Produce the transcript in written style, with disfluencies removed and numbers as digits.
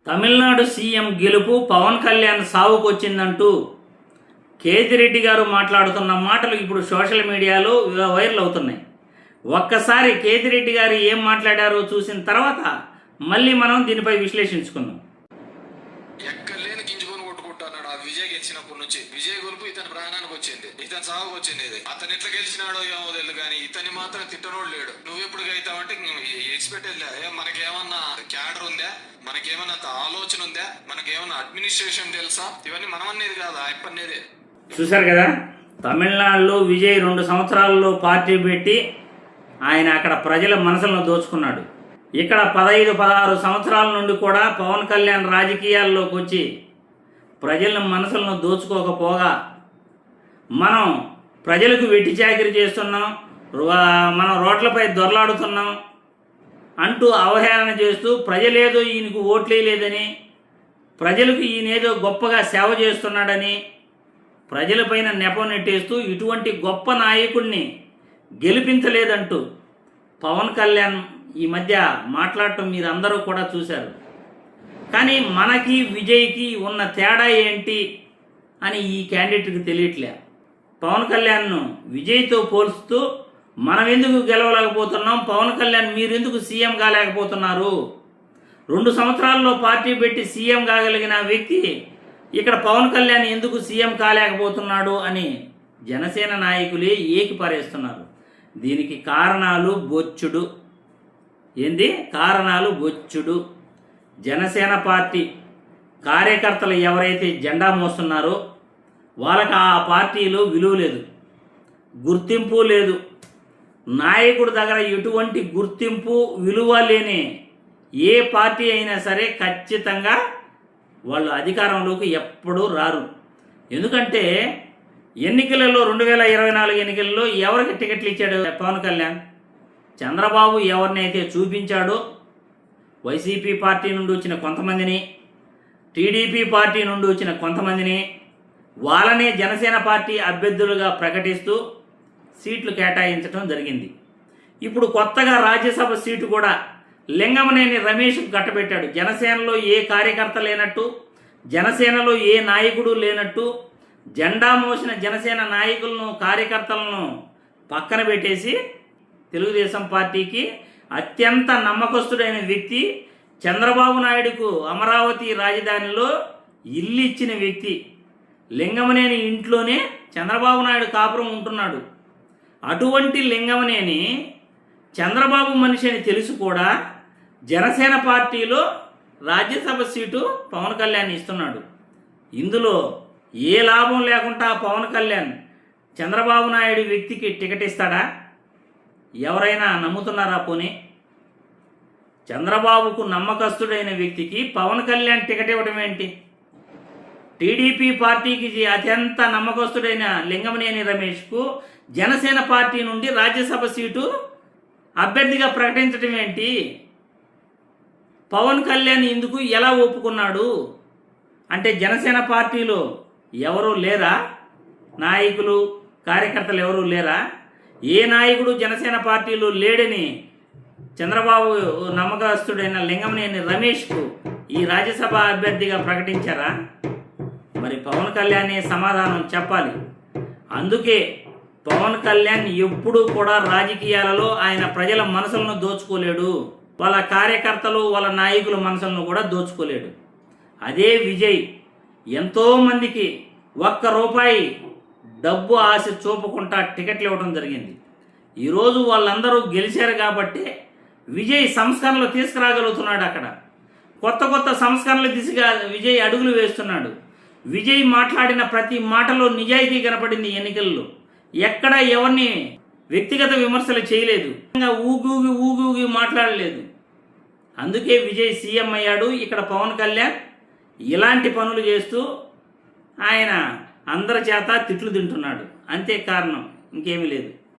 Tamil Nadu CM గెలుపు పవన్ కళ్యాణ్ సావుకొచ్చిందంటూ కేతిరెడ్డి గారు మాట్లాడుతున్న మాటలు ఇప్పుడు సోషల్ మీడియాలో వైరల్ అవుతున్నాయి. ఒక్కసారి కేతిరెడ్డి గారు ఏం మాట్లాడారో చూసిన తర్వాత మళ్ళీ మనం దీనిపై విశ్లేషించుకుందాం. ఎక్కలేని గింజుకొని కొట్టుకుంటున్నాడు. ఆ విజయ్ గెలిచినప్పటి నుంచి విజయ్ గెలుపు ఇతని ప్రాణానికి వచ్చింది, ఇతని సాగుకు వచ్చింది. ఇది అతను ఎట్లా గెలిచినాడో ఏమో తెలియదు, కానీ ఇతని మాత్రం తిట్టనోడు లేడు. నువ్వు ఎప్పుడు గెలుతావంటే ఎక్స్పెక్ట్ మనకేమన్నా క్యాడర్ ఉందా, మనకేమన్నా ఆలోచన ఉందా, మనకేమన్నా అడ్మినిస్ట్రేషన్ తెలుసా? ఇవన్నీ మనం అనేది కాదు, ఆయప్పనేదే. చూశారు కదా, తమిళనాడులో విజయ్ 2 సంవత్సరాల్లో పార్టీ పెట్టి ఆయన అక్కడ ప్రజల మనసులను దోచుకున్నాడు. ఇక్కడ 15-16 సంవత్సరాల నుండి కూడా పవన్ కళ్యాణ్ రాజకీయాల్లోకి వచ్చి ప్రజల మనసులను దోచుకోకపోగా మనం ప్రజలకు వెట్టి చాకిరీ చేస్తున్నాం, మనం రోడ్లపై దొరలాడుతున్నాం అంటూ అవహేళన చేస్తూ ప్రజలేదో ఈయనకు ఓట్లేయలేదని, ప్రజలకు ఈయనేదో గొప్పగా సేవ చేస్తున్నాడని ప్రజలపైన నెపం నెట్టేస్తూ ఇటువంటి గొప్ప నాయకుడిని గెలిపించలేదంటూ పవన్ కళ్యాణ్ ఈ మధ్య మాట్లాడటం మీరు అందరూ కూడా చూశారు. కానీ మనకి విజయ్కి ఉన్న తేడా ఏంటి అని ఈ క్యాండిడేట్కి తెలియట్లే. పవన్ కళ్యాణ్ను విజయ్తో పోల్చుతూ మనం ఎందుకు గెలవలేకపోతున్నాం, పవన్ కళ్యాణ్ మీరు ఎందుకు సీఎం కాలేకపోతున్నారు, 2 సంవత్సరాల్లో పార్టీ పెట్టి సీఎం కాగలిగిన వ్యక్తి ఇక్కడ పవన్ కళ్యాణ్ ఎందుకు సీఎం కాలేకపోతున్నాడు అని జనసేన నాయకులే ఏకిపారేస్తున్నారు. దీనికి కారణాలు బొచ్చుడు. కారణాలు బొచ్చుడు. జనసేన పార్టీ కార్యకర్తలు ఎవరైతే జెండా మోస్తున్నారో వాళ్ళకి ఆ పార్టీలో విలువ లేదు, గుర్తింపు లేదు. నాయకుడి దగ్గర ఎటువంటి గుర్తింపు విలువ లేని ఏ పార్టీ అయినా సరే ఖచ్చితంగా వాళ్ళు అధికారంలోకి ఎప్పుడూ రారు. ఎందుకంటే ఎన్నికలలో 2024 ఎన్నికల్లో ఎవరికి టికెట్లు ఇచ్చాడు పవన్ కళ్యాణ్? చంద్రబాబు ఎవరినైతే చూపించాడో వైసీపీ పార్టీ నుండి వచ్చిన కొంతమందిని, టీడీపీ పార్టీ నుండి వచ్చిన కొంతమందిని, వాళ్ళనే జనసేన పార్టీ అభ్యర్థులుగా ప్రకటిస్తూ సీట్లు కేటాయించడం జరిగింది. ఇప్పుడు కొత్తగా రాజ్యసభ సీటు కూడా లింగమనేని రమేష్కు కట్టబెట్టాడు. జనసేనలో ఏ కార్యకర్త లేనట్టు, జనసేనలో ఏ నాయకుడు లేనట్టు జెండా మోసిన జనసేన నాయకులను, కార్యకర్తలను పక్కన పెట్టేసి తెలుగుదేశం పార్టీకి అత్యంత నమ్మకస్తుడైన వ్యక్తి, చంద్రబాబు నాయుడుకు అమరావతి రాజధానిలో ఇల్లు ఇచ్చిన వ్యక్తి, లింగమనేని ఇంట్లోనే చంద్రబాబు నాయుడు కాపురం ఉంటున్నాడు. అటువంటి లింగమనేని చంద్రబాబు మనిషి అని తెలిసి కూడా జనసేన పార్టీలో రాజ్యసభ సీటు పవన్ కళ్యాణ్ ఇస్తున్నాడు. ఇందులో ఏ లాభం లేకుండా పవన్ కళ్యాణ్ చంద్రబాబు నాయుడు వ్యక్తికి టికెట్ ఇస్తాడా? ఎవరైనా నమ్ముతున్నారా? పోనీ చంద్రబాబుకు నమ్మకస్తుడైన వ్యక్తికి పవన్ కళ్యాణ్ టికెట్ ఇవ్వడం ఏంటి? టీడీపీ పార్టీకి అత్యంత నమ్మకస్తుడైన లింగమనేని రమేష్కు జనసేన పార్టీ నుండి రాజ్యసభ సీటు అభ్యర్థిగా ప్రకటించడం ఏంటి? పవన్ కళ్యాణ్ ఇందుకు ఎలా ఒప్పుకున్నాడు? అంటే జనసేన పార్టీలో ఎవరూ లేరా? నాయకులు, కార్యకర్తలు ఎవరూ లేరా? ఏ నాయకుడు జనసేన పార్టీలో లేడని చంద్రబాబు నమ్మకస్తుడైన లింగమనేని రమేష్కు ఈ రాజ్యసభ అభ్యర్థిగా ప్రకటించారా? మరి పవన్ కళ్యాణ్ సమాధానం చెప్పాలి. అందుకే పవన్ కళ్యాణ్ ఎప్పుడూ కూడా రాజకీయాలలో ఆయన ప్రజల మనసులను దోచుకోలేడు, వాళ్ళ కార్యకర్తలు, వాళ్ళ నాయకుల మనసులను కూడా దోచుకోలేడు. అదే విజయ్ ఎంతోమందికి ₹1 డబ్బు ఆశ చూపకుండా టికెట్లు ఇవ్వడం జరిగింది. ఈరోజు వాళ్ళందరూ గెలిచారు కాబట్టి విజయ్ సంస్కరణలు తీసుకురాగలుగుతున్నాడు. అక్కడ కొత్త కొత్త సంస్కరణల దిశగా విజయ్ అడుగులు వేస్తున్నాడు. విజయ్ మాట్లాడిన ప్రతి మాటలో నిజాయితీ కనపడింది. ఎన్నికల్లో ఎక్కడ ఎవరిని వ్యక్తిగత విమర్శలు చేయలేదు, ఊగి మాట్లాడలేదు. అందుకే విజయ్ సీఎం అయ్యాడు. ఇక్కడ పవన్ కళ్యాణ్ ఇలాంటి పనులు చేస్తూ ఆయన అందరి చేత తిట్లు తింటున్నాడు. అంతే కారణం, ఇంకేమీ లేదు.